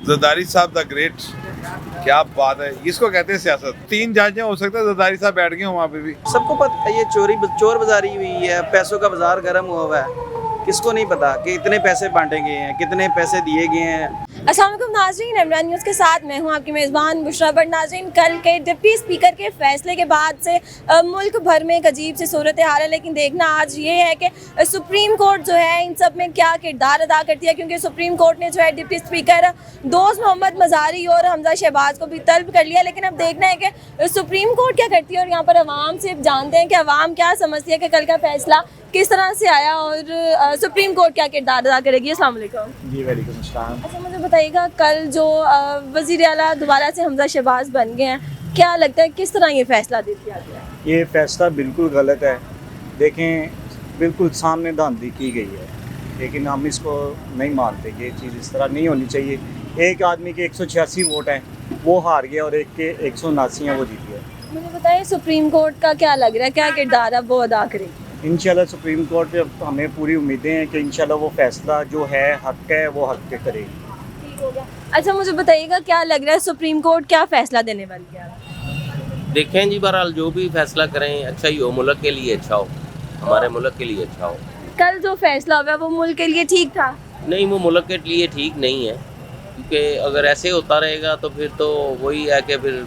जरदारी साहब the great, क्या बात है, इसको कहते हैं सियासत। 3 जज हो सकते हैं, जरदारी साहब बैठ गए हो वहाँ पे भी। सबको पता है ये चोर बाजारी हुई है, पैसों का बाजार गर्म हुआ है। किसको नहीं पता कि इतने पैसे बांटे गए हैं, कितने पैसे दिए गए हैं। अस्सलाम वालेकुम नाज़रीन, इमरान न्यूज़ के साथ मैं हूं आपकी मेज़बान बुशरा। बट नाज़रीन, कल के डिप्टी स्पीकर के फैसले के बाद से मुल्क भर में एक अजीब सी सूरत हाल है। लेकिन देखना आज ये है कि सुप्रीम कोर्ट जो है इन सब में क्या किरदार अदा करती है, क्योंकि सुप्रीम कोर्ट ने जो है डिप्टी स्पीकर दोस्त मोहम्मद मज़ारी और हमजा शहबाज को भी तलब कर लिया। लेकिन अब देखना है कि सुप्रीम कोर्ट क्या करती है और यहाँ पर अवाम से जानते हैं कि अवाम क्या समझती है कि कल का फैसला किस तरह से आया और सुप्रीम कोर्ट क्या किरदार अदा करेगी। अस्सलाम वालेकुम। जी वालेकुम अस्सलाम। अच्छा, मुझे बताइएगा, कल जो वज़ीर आला दोबारा से हमजा शहबाज बन गए हैं, क्या लगता है किस तरह ये फैसला दे दिया गया है? ये फैसला बिल्कुल गलत है। देखें, बिल्कुल सामने धांधली की गई है, लेकिन हम इसको नहीं मानते कि ये चीज़ इस तरह नहीं होनी चाहिए। एक आदमी के 186 वोट हैं, वो हार गया, और एक के 179 हैं, वो जीत गया। मुझे बताइए, सुप्रीम कोर्ट का क्या लग रहा है, क्या किरदार अब वो अदा करेगी? इंशाल्लाह सुप्रीम कोर्ट पे हमें पूरी उम्मीदें हैं कि इंशाल्लाह वो फैसला जो है हक है वो हक पे करेगी। ठीक हो गया। अच्छा, मुझे बताइएगा, क्या लग रहा है सुप्रीम कोर्ट क्या फैसला देने वाली है? देखें जी, बहरहाल जो भी फैसला करें अच्छा ही हो, मुल्क के लिए अच्छा हो, हमारे मुल्क के लिए अच्छा हो। कल जो फैसला हुआ वो मुल्क के लिए ठीक था? नहीं, वो मुल्क के लिए ठीक नहीं है, क्योंकि अगर ऐसे होता रहेगा तो फिर तो वही है कि फिर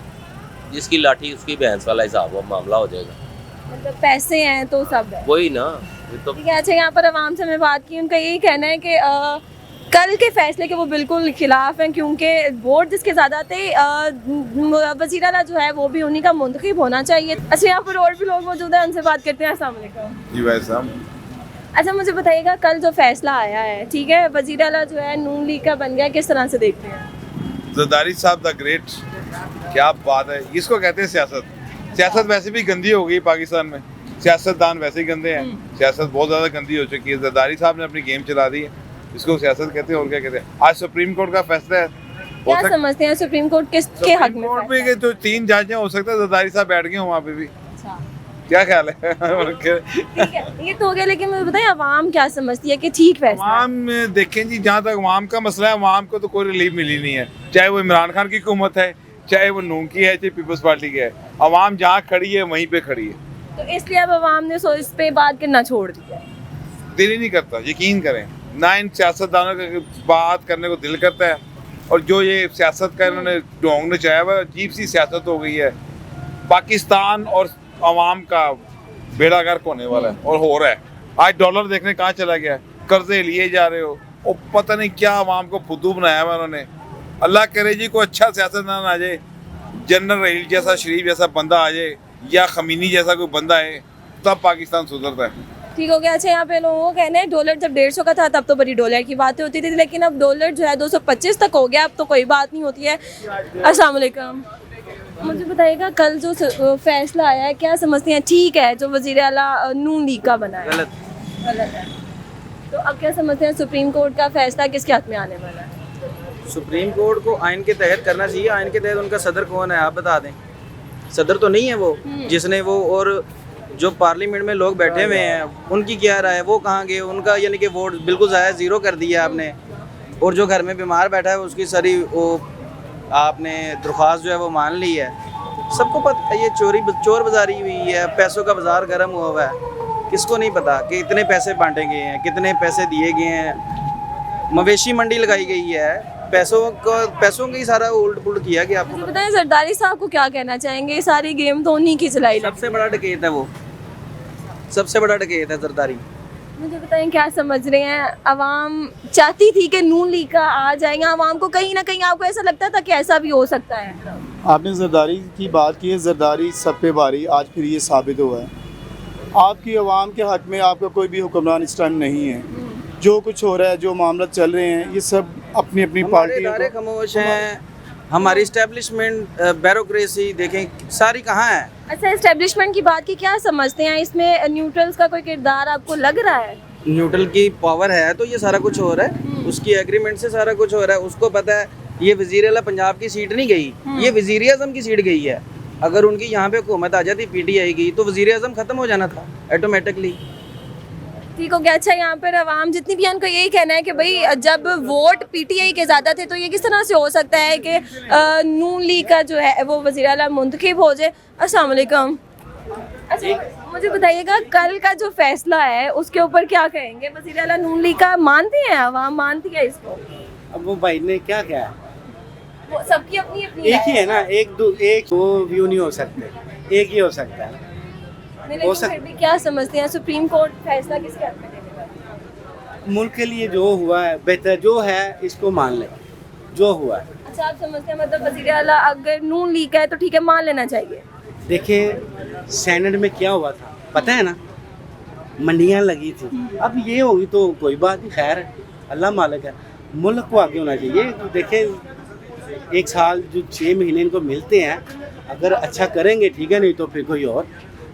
जिसकी लाठी उसकी भैंस वाला हिसाब मामला हो जाएगा। मतलब पैसे हैं तो सब है, वही ना, फिर तो ठीक है। अच्छा, यहाँ पर अवाम से मैं बात की, उनका यही कहना है कि कल के फैसले के वो बिल्कुल खिलाफ हैं, क्योंकि वोट जिसके ज़्यादा थे वज़ीर आला जो है वो भी उन्हीं का मुंतखब होना चाहिए। अच्छा, यहाँ पर और भी लोग मौजूद हैं, उनसे बात करते हैं। अस्सलाम वालेकुम। जी भाई साहब। अच्छा, मुझे बताइएगा, कल जो फैसला आया है, ठीक है, वज़ीर आला जो है नून लीग का बन गया, किस तरह से देखते हैं? जरदारी साहब द ग्रेट, क्या बात है, इसको कहते हैं सियासत। सियासत वैसे भी गंदी हो गई पाकिस्तान में, सियासतदान वैसे ही गंदे हैं, सियासत बहुत ज़्यादा गंदी हो चुकी है। जरदारी साहब ने अपनी गेम चला दी है, इसको सियासत कहते हैं और क्या कहते हैं। आज सुप्रीम कोर्ट का फैसला है, क्या समझते हैं सुप्रीम कोर्ट किसके हक में? कोर्ट में जो 3 जज हो सकते हैं, जरदारी साहब बैठ गए हो वहाँ पे भी। अच्छा, क्या ख्याल है? ठीक है, ये तो हो गया। लेकिन मुझे बताइए, अवाम क्या समझती है कि ठीक फैसला? अवाम देखें जी, जहाँ तक अवाम का मसला है, अवाम को तो कोई रिलीफ मिली नहीं है, चाहे वो इमरान खान की हुकूमत है, चाहे वो नून की है, चाहे पीपल्स पार्टी की है। अवाम जहाँ खड़ी है वहीं पे खड़ी है, तो इसलिए अब अवाम ने इस पे बात करना छोड़ दिया। दिल ही नहीं करता, यकीन करें ना, इन सियासतदानों की बात करने को दिल करता है। और जो ये सियासत का इन्होंने ढोंग नचाया हुआ, अजीब सी सियासत हो गई है। पाकिस्तान और अवाम का बेड़ा गर्क होने वाला है और हो रहा है। आज डॉलर देखने कहाँ चला गया है, कर्जे लिए जा रहे हो, और पता नहीं क्या अवाम को फुद्दू बनाया हुआ उन्होंने। अल्लाह करे जी कोई अच्छा सियासतदान आ जाए, जनरल रहील जैसा, शरीफ जैसा बंदा आ जाए, या खमीनी जैसा कोई बंदा है, तब पाकिस्तान सुधरता है। ठीक हो गया। अच्छा, यहाँ पे लोगों को कहना है डॉलर जब 150 का था तब तो बड़ी डॉलर की बातें होती थी, लेकिन अब डॉलर जो है 225 तक हो गया, अब तो कोई बात नहीं होती है। अस्सलाम वालेकुम। मुझे बताइएगा, कल जो फैसला आया है, क्या समझते हैं ठीक है जो वज़ीर आला नून लीग का बना है? गलत है। तो अब क्या समझते हैं सुप्रीम कोर्ट का फैसला किसके हाथ में आने वाला है? सुप्रीम कोर्ट को आइन के तहत करना चाहिए। आइन के तहत उनका सदर कौन है, आप बता दें। सदर तो नहीं है वो जिसने वो, और जो पार्लियामेंट में लोग बैठे हुए हैं उनकी क्या राय है, वो कहाँ गए? उनका यानी कि वोट बिल्कुल ज़ाया, ज़ीरो कर दिया आपने। और जो घर में बीमार बैठा है उसकी सारी वो आपने दरख्वास्त जो है वो मान ली है। सबको पता है ये चोर बाजारी हुई है, पैसों का बाजार गर्म हुआ है। किसको नहीं पता कि इतने पैसे बांटे गए हैं, कितने पैसे दिए गए हैं। मवेशी मंडी लगाई गई है, पैसों की सारा उल्ट पुल्ट किया गया। आपको मुझे बताएं, जरदारी साहब को क्या कहना चाहेंगे? सारी गेम तो उन्हीं की चलाई। सबसे बड़ा डकैत है वो, सबसे बड़ा डकैत है जरदारी। मुझे बताएं, क्या समझ रहे हैं? अवाम चाहती थी कि नून लीग का आ जाएगा, अवाम को कहीं ना कहीं आपको ऐसा लगता था कि ऐसा भी हो सकता है? आपने जरदारी की बात की है, जरदारी सब पे भारी, आज फिर ये साबित हुआ है। आपकी अवाम के हक में आपका कोई भी हुक्मरान इस टाइम नहीं है। जो कुछ हो रहा है, जो मामला चल रहे हैं, ये सब अपनी अपनी पार्टी खामोश हैं। हमारी इस्टेब्लिशमेंट ब्यूरोक्रेसी देखें सारी कहाँ है। अच्छा, एस्टेब्लिशमेंट की बात की, क्या समझते हैं इसमें न्यूट्रल्स का कोई किरदार आपको लग रहा है? न्यूट्रल की पावर है तो ये सारा कुछ हो रहा है, उसकी एग्रीमेंट से सारा कुछ हो रहा है। उसको पता है ये वजीर आला पंजाब की सीट नहीं गई, ये वजीर आज़म की सीट गई है। अगर उनकी यहाँ पे हुकूमत आ जाती PTI की तो वजीर आज़म ख़त्म हो जाना था ऑटोमेटिकली। ठीक हो गया। अच्छा, यहाँ पर आवाम जितनी भी है उनको यही कहना है कि भाई जब वोट पीटीआई के ज़्यादा थे तो ये किस तरह से हो सकता है कि नून लीग का जो है वो वज़ीर आला मुंतखब हो जाए। अस्सलाम वालेकुम। अच्छा, मुझे बताइएगा कल का जो फैसला है उसके ऊपर क्या कहेंगे? वज़ीर आला नून लीग का मानते हैं, आवाम मानती है इसको? अब वो भाई ने क्या क्या है, वो सबकी अपनी अपनी एक ही है ना, एक दो व्यू नहीं हो सकते, एक ही हो सकता है। नहीं, हो लेकिन फिर भी क्या समझते हैं सुप्रीम कोर्ट फैसला किसके हक में देने वाला? मुल्क के लिए जो हुआ है बेहतर, जो है इसको मान ले, जो हुआ है। अच्छा, आप समझते हैं मतलब वज़ीर आला अगर नून लीग का है तो ठीक है, मान लेना चाहिए। देखिए सेनेट में क्या हुआ था पता है ना, मंडियाँ लगी थी, अब ये होगी तो कोई बात नहीं, खैर है, अल्लाह मालिक है। मुल्क को आगे होना चाहिए। तो देखें एक साल जो 6 महीने इनको मिलते हैं, अगर अच्छा करेंगे ठीक है, नहीं तो फिर कोई और,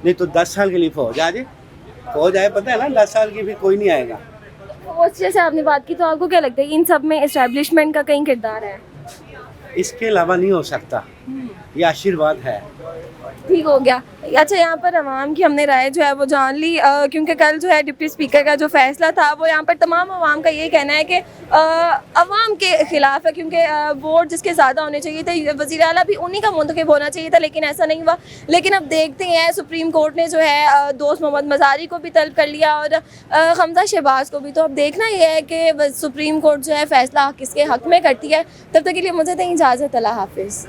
नहीं तो 10 साल के लिए फौज आ जाए, फौज आए, पता है ना 10 साल की फिर कोई नहीं आएगा। फौज जैसे आपने बात की तो आपको क्या लगता है इन सब में एस्टेब्लिशमेंट का कहीं किरदार है? इसके अलावा नहीं हो सकता, ये आशीर्वाद है। ठीक हो गया। अच्छा, यहाँ पर अवाम की हमने राय जो है वो जान ली, क्योंकि कल जो है डिप्टी स्पीकर का जो फैसला था वो यहाँ पर तमाम अवाम का ये कहना है कि अवाम के खिलाफ है, क्योंकि वोट जिसके ज़्यादा होने चाहिए थे, वज़ीर आला भी उन्हीं का मुंतखब होना चाहिए था, लेकिन ऐसा नहीं हुआ। लेकिन अब देखते हैं सुप्रीम कोर्ट ने जो है दोस्त मोहम्मद मज़ारी को भी तलब कर लिया और हमजा शहबाज को भी। तो अब देखना ये है कि सुप्रीम कोर्ट जो है फैसला किसके हक़ में करती है। तब तक के लिए मुझे दें इजाज़त, अल्लाह हाफिज़।